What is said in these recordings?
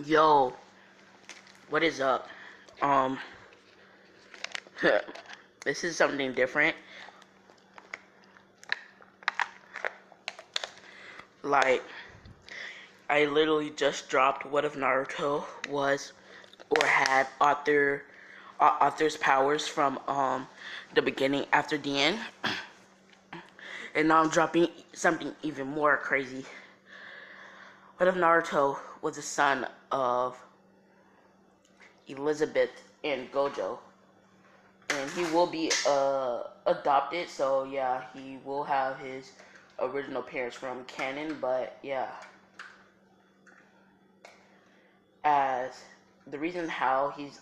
Yo, what is up? Um, this is something different. Like, I literally just dropped what if Naruto was or had author's powers from the beginning after the end, and now I'm dropping something even more crazy. What if Naruto was the son of Elizabeth and Gojo? And he will be adopted, so yeah, he will have his original parents from canon, but yeah, as the reason how he's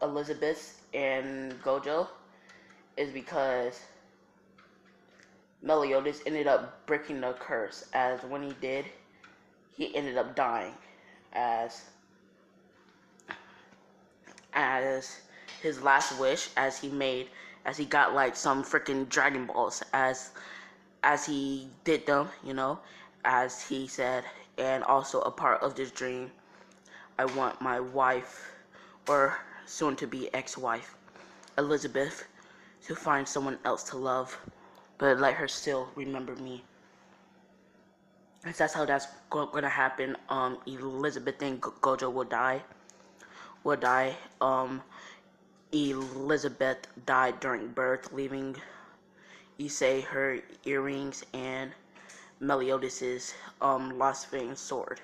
Elizabeth and Gojo is because Meliodas ended up breaking the curse, as when he did, he ended up dying, as as his last wish, as he got like some freaking Dragon Balls, as he did them, as he said. And also a part of this dream, I want my wife, or soon to be ex-wife, Elizabeth, to find someone else to love, but let her still remember me. And that's how that's gonna happen. Elizabeth and Gojo will die. Elizabeth died during birth, leaving Issei her earrings and Meliodas' lost fame sword.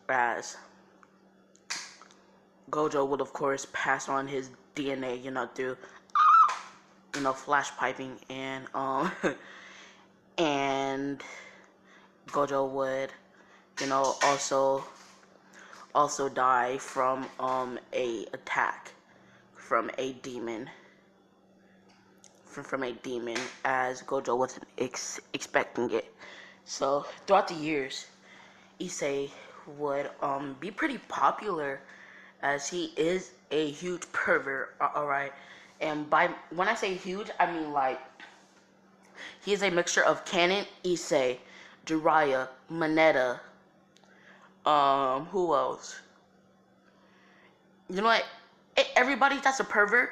As Gojo would of course pass on his DNA, through flash piping, and and Gojo would, also die from a attack from a demon. From a demon, as Gojo wasn't expecting it. So throughout the years, Issei would be pretty popular, as he is a huge pervert. Alright, and by when I say huge, I mean like he is a mixture of Canon, Issei, Jiraiya, Mineta. Who else? You know what? Everybody that's a pervert,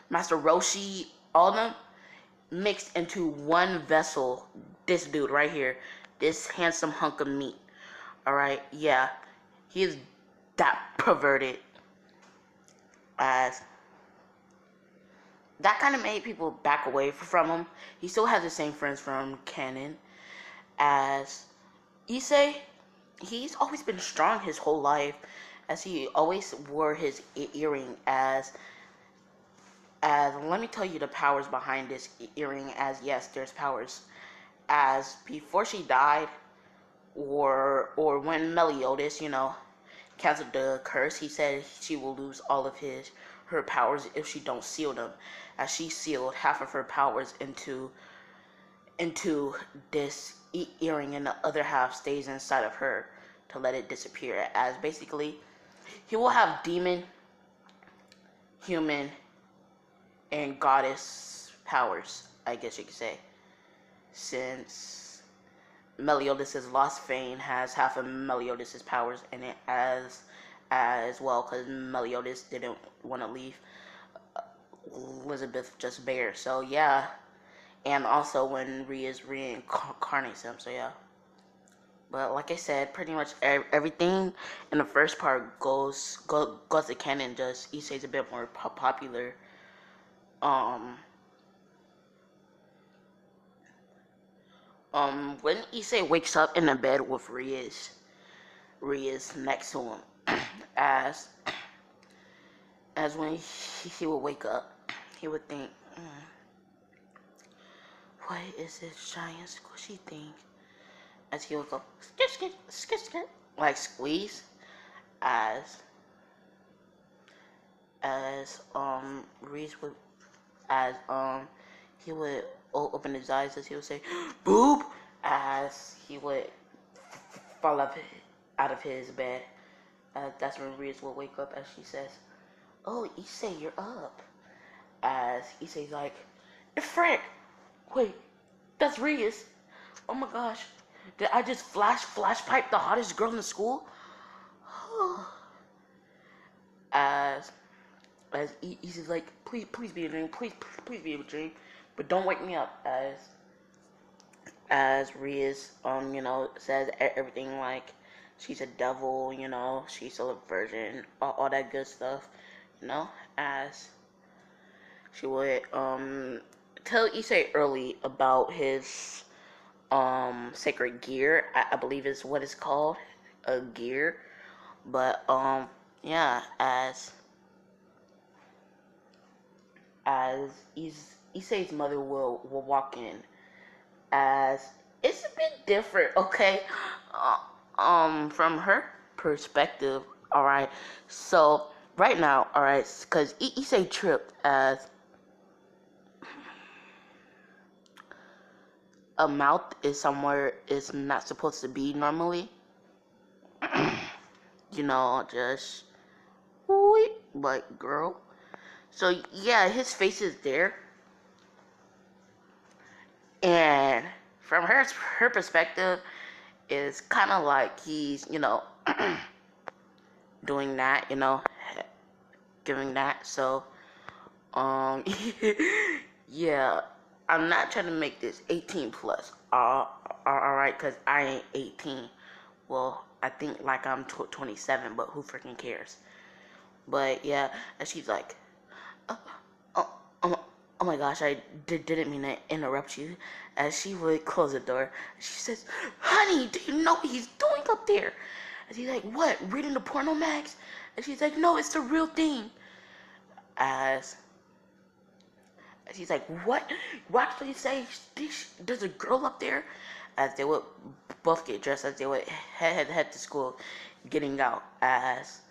Master Roshi, all of them mixed into one vessel. This dude right here, this handsome hunk of meat. Alright, yeah, he is that perverted, as that kind of made people back away from him. He still has the same friends from canon as Issei. He's always been strong his whole life, as he always wore his earring, as let me tell you the powers behind this earring. As yes, there's powers. As before she died, or when Meliodas, canceled the curse, he said she will lose all of her powers if she don't seal them. As she sealed half of her powers into this earring, and the other half stays inside of her to let it disappear. As basically, he will have demon, human, and goddess powers, I guess you could say, since Meliodas' lost fame has half of Meliodas' powers in it, as well, because Meliodas didn't want to leave Elizabeth just bare. So yeah, and also when Rias reincarnates him. So yeah. But like I said, pretty much everything in the first part goes to canon. Just Issei's a bit more popular. When Issei wakes up in the bed with Rias next to him, as when he would wake up, he would think, what is this giant squishy thing? As he would go, skit, skit, skit, skit, like squeeze, as Reese would, as he would open his eyes, as he would say, boob, as he would fall out of his bed. That's when Reese will wake up, as she says, oh, Issei, you're up. As Issei's like, frick, wait, that's Reese. Oh my gosh, Did I just flash pipe the hottest girl in the school? as he's like, please be a dream, please be a dream, but don't wake me up. As Rias says everything like she's a devil, she's still a virgin, all that good stuff, as she would tell Issei early about his sacred gear. I believe is what it's called, a gear. But yeah, as Issei's mother will walk in, as it's a bit different, okay, from her perspective. All right, so right now, all right, because Issei tripped as a mouth is somewhere it's not supposed to be normally. Just wait, like girl. So yeah, his face is there, and from her perspective, it's kind of like he's doing that, giving that. So yeah, I'm not trying to make this 18 plus. Alright, because I ain't 18. Well, I think like I'm 27, but who freaking cares? But yeah, and she's like, oh, oh, oh, oh my gosh, I didn't mean to interrupt you. As she would close the door, she says, honey, do you know what he's doing up there? And he's like, what, reading the porno mags? And she's like, no, it's the real thing. As she's like, what? You actually say there's a girl up there? As they would both get dressed, as they would head to school, getting out. As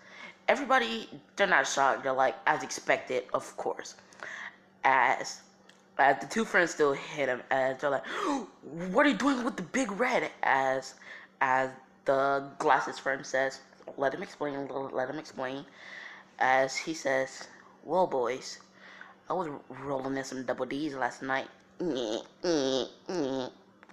everybody, they're not shocked. They're like, as expected, of course. As the two friends still hit him, as they're like, what are you doing with the big red? As the glasses friend says, let him explain. As he says, well, boys, I was rolling in some double D's last night.